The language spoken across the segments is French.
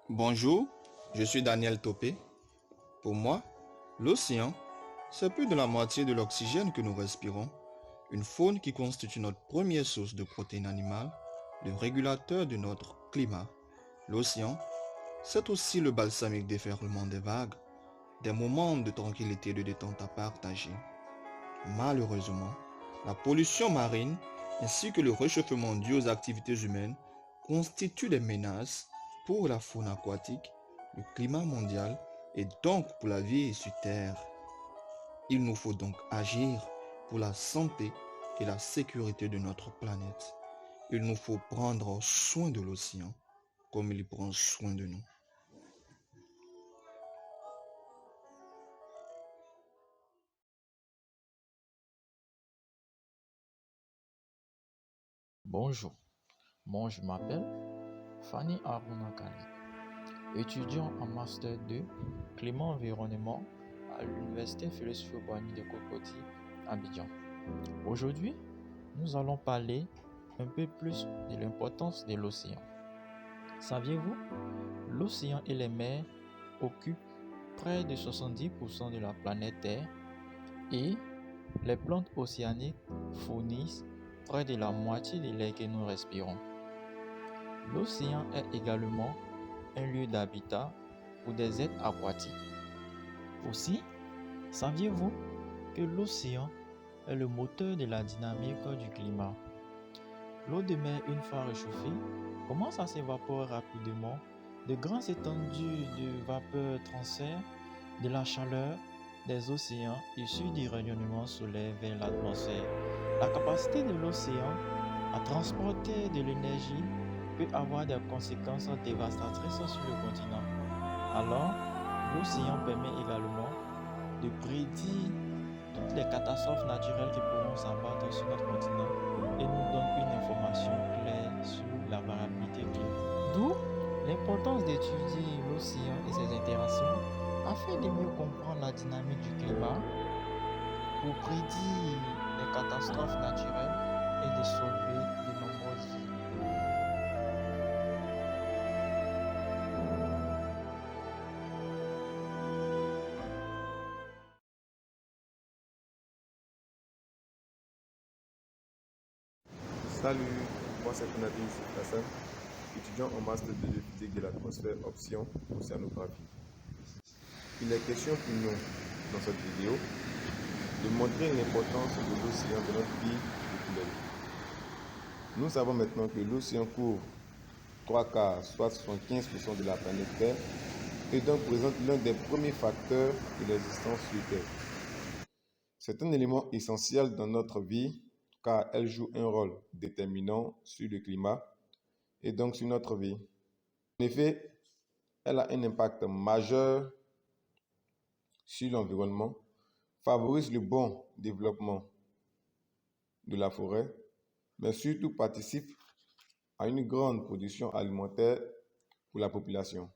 Bonjour, je suis Daniel Topé. Pour moi, l'océan, c'est plus de la moitié de l'oxygène que nous respirons, une faune qui constitue notre première source de protéines animales, le régulateur de notre climat. L'océan, c'est aussi le balsamique déferlement des vagues, des moments de tranquillité et de détente à partager. Malheureusement, la pollution marine ainsi que le réchauffement dû aux activités humaines constituent des menaces pour la faune aquatique, le climat mondial et donc pour la vie sur Terre. Il nous faut donc agir pour la santé et la sécurité de notre planète. Il nous faut prendre soin de l'océan comme il prend soin de nous. Bonjour, moi je m'appelle Fanny Aruna Kali, étudiant en Master 2 Climat Environnement à l'Université Félix Houphouët-Boigny de Cocody, Abidjan. Aujourd'hui, nous allons parler un peu plus de l'importance de l'océan. Saviez-vous? L'océan et les mers occupent près de 70% de la planète Terre et les plantes océaniques fournissent près de la moitié de l'air que nous respirons. L'océan est également un lieu d'habitat pour des êtres aquatiques. Aussi, saviez-vous que l'océan est le moteur de la dynamique du climat? L'eau de mer, une fois réchauffée, commence à s'évaporer rapidement. De grandes étendues de vapeur transfèrent de la chaleur des océans issue du rayonnement solaire vers l'atmosphère. La capacité de l'océan à transporter de l'énergie peut avoir des conséquences dévastatrices sur le continent. Alors, l'océan permet également de prédire toutes les catastrophes naturelles qui pourront s'abattre sur notre continent et nous donne une information claire sur la variabilité climatique. D'où l'importance d'étudier l'océan et ses interactions afin de mieux comprendre la dynamique du climat pour prédire les catastrophes naturelles et de sauver de nombreuses vies. Salut, moi c'est Konadi Hassan, étudiant en master de physique de l'atmosphère option océanographie. Il est question pour nous, dans cette vidéo, de montrer l'importance de l'océan dans notre vie de tous les jours. Nous savons maintenant que l'océan couvre 3 quarts, soit 75% de la planète Terre, et donc présente l'un des premiers facteurs de l'existence sur Terre. C'est un élément essentiel dans notre vie car elle joue un rôle déterminant sur le climat et donc sur notre vie. En effet, elle a un impact majeur sur l'environnement, favorise le bon développement de la forêt, mais surtout participe à une grande production alimentaire pour la population.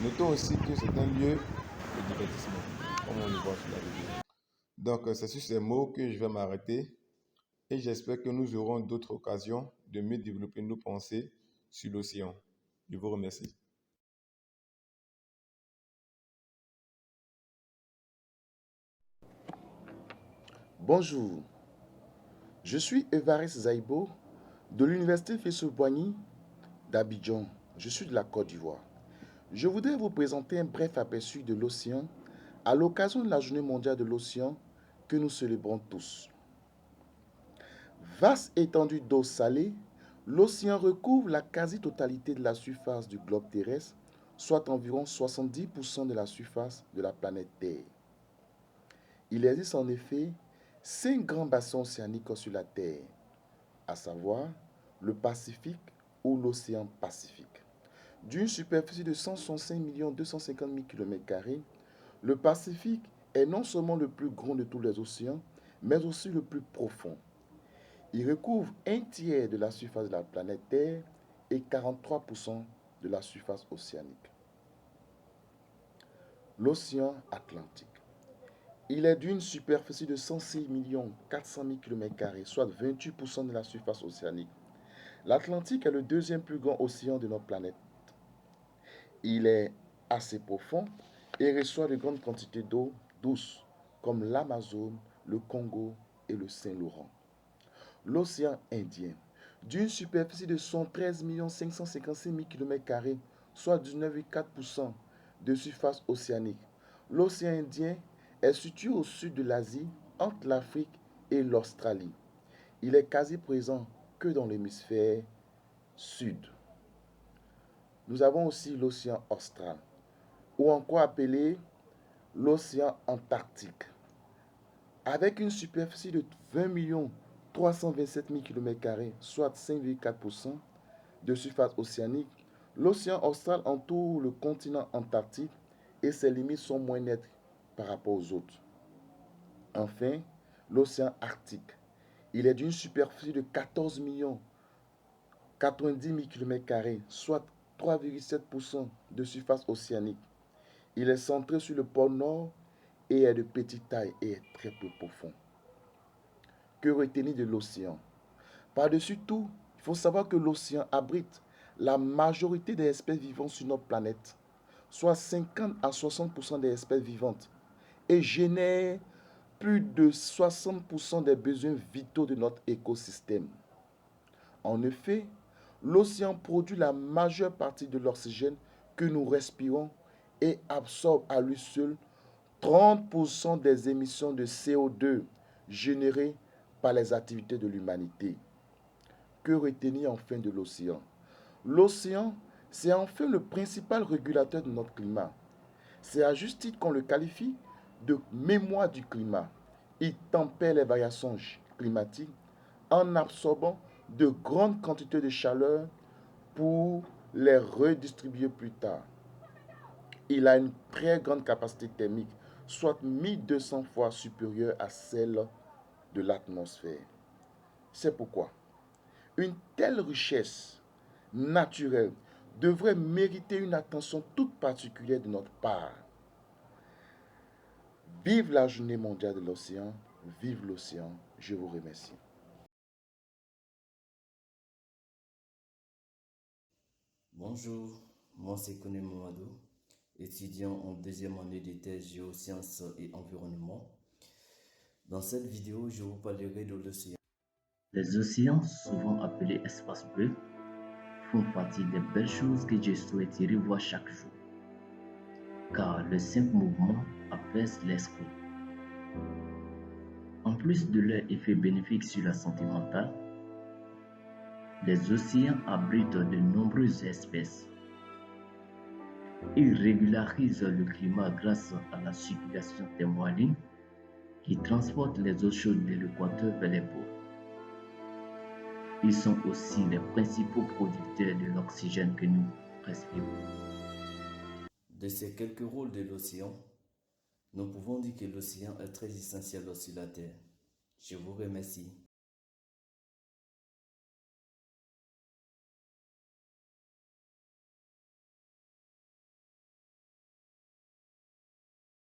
Notons aussi que c'est un lieu de divertissement, comme on le voit sur la vidéo. Donc, c'est sur ces mots que je vais m'arrêter et j'espère que nous aurons d'autres occasions de mieux développer nos pensées sur l'océan. Je vous remercie. Bonjour, je suis Évariste Zaïbo de l'Université Félix-Houphouët-Boigny d'Abidjan. Je suis de la Côte d'Ivoire. Je voudrais vous présenter un bref aperçu de l'océan à l'occasion de la Journée mondiale de l'océan que nous célébrons tous. Vaste étendue d'eau salée, l'océan recouvre la quasi-totalité de la surface du globe terrestre, soit environ 70% de la surface de la planète Terre. Il existe en effet 5 grands bassins océaniques sur la Terre, à savoir le Pacifique ou l'océan Pacifique. D'une superficie de 165 250 000 km², le Pacifique est non seulement le plus grand de tous les océans, mais aussi le plus profond. Il recouvre un tiers de la surface de la planète Terre et 43% de la surface océanique. L'océan Atlantique. Il est d'une superficie de 106 400 000 km², soit 28% de la surface océanique. L'Atlantique est le deuxième plus grand océan de notre planète. Il est assez profond et reçoit de grandes quantités d'eau douce, comme l'Amazone, le Congo et le Saint-Laurent. L'océan Indien, d'une superficie de 113 556 000 km², soit 19,4% de surface océanique. L'océan Indien est situé au sud de l'Asie, entre l'Afrique et l'Australie. Il est quasi présent que dans l'hémisphère sud. Nous avons aussi l'océan austral, ou encore appelé l'océan Antarctique. Avec une superficie de 20 327 000 km², soit 5,4% de surface océanique, l'océan austral entoure le continent antarctique et ses limites sont moins nettes par rapport aux autres. Enfin, l'océan Arctique. Il est d'une superficie de 14 090 000 km², soit 3,7% de surface océanique. Il est centré sur le pôle Nord et est de petite taille et est très peu profond. Que retenir de l'océan? Par-dessus tout, il faut savoir que l'océan abrite la majorité des espèces vivantes sur notre planète, soit 50 à 60% des espèces vivantes, et génère plus de 60% des besoins vitaux de notre écosystème. En effet, l'océan produit la majeure partie de l'oxygène que nous respirons et absorbe à lui seul 30% des émissions de CO2 générées par les activités de l'humanité. Que retenir enfin de l'océan? L'océan, c'est enfin le principal régulateur de notre climat. C'est à juste titre qu'on le qualifie de mémoire du climat. Il tempère les variations climatiques en absorbant de grandes quantités de chaleur pour les redistribuer plus tard. Il a une très grande capacité thermique, soit 1200 fois supérieure à celle de l'atmosphère. C'est pourquoi une telle richesse naturelle devrait mériter une attention toute particulière de notre part. Vive la journée mondiale de l'océan, vive l'océan, je vous remercie. Bonjour, moi c'est Kone Mamadou, étudiant en deuxième année de thèse géosciences et environnement. Dans cette vidéo, je vous parlerai de l'océan. Les océans, souvent appelés espaces bleus, font partie des belles choses que je souhaiterais voir chaque jour, car le simple mouvement apaise l'esprit. En plus de leur effet bénéfique sur la santé mentale, les océans abritent de nombreuses espèces. Ils régularisent le climat grâce à la circulation thermohaline qui transporte les eaux chaudes de l'équateur vers les pôles. Ils sont aussi les principaux producteurs de l'oxygène que nous respirons. De ces quelques rôles de l'océan, nous pouvons dire que l'océan est très essentiel sur la Terre. Je vous remercie.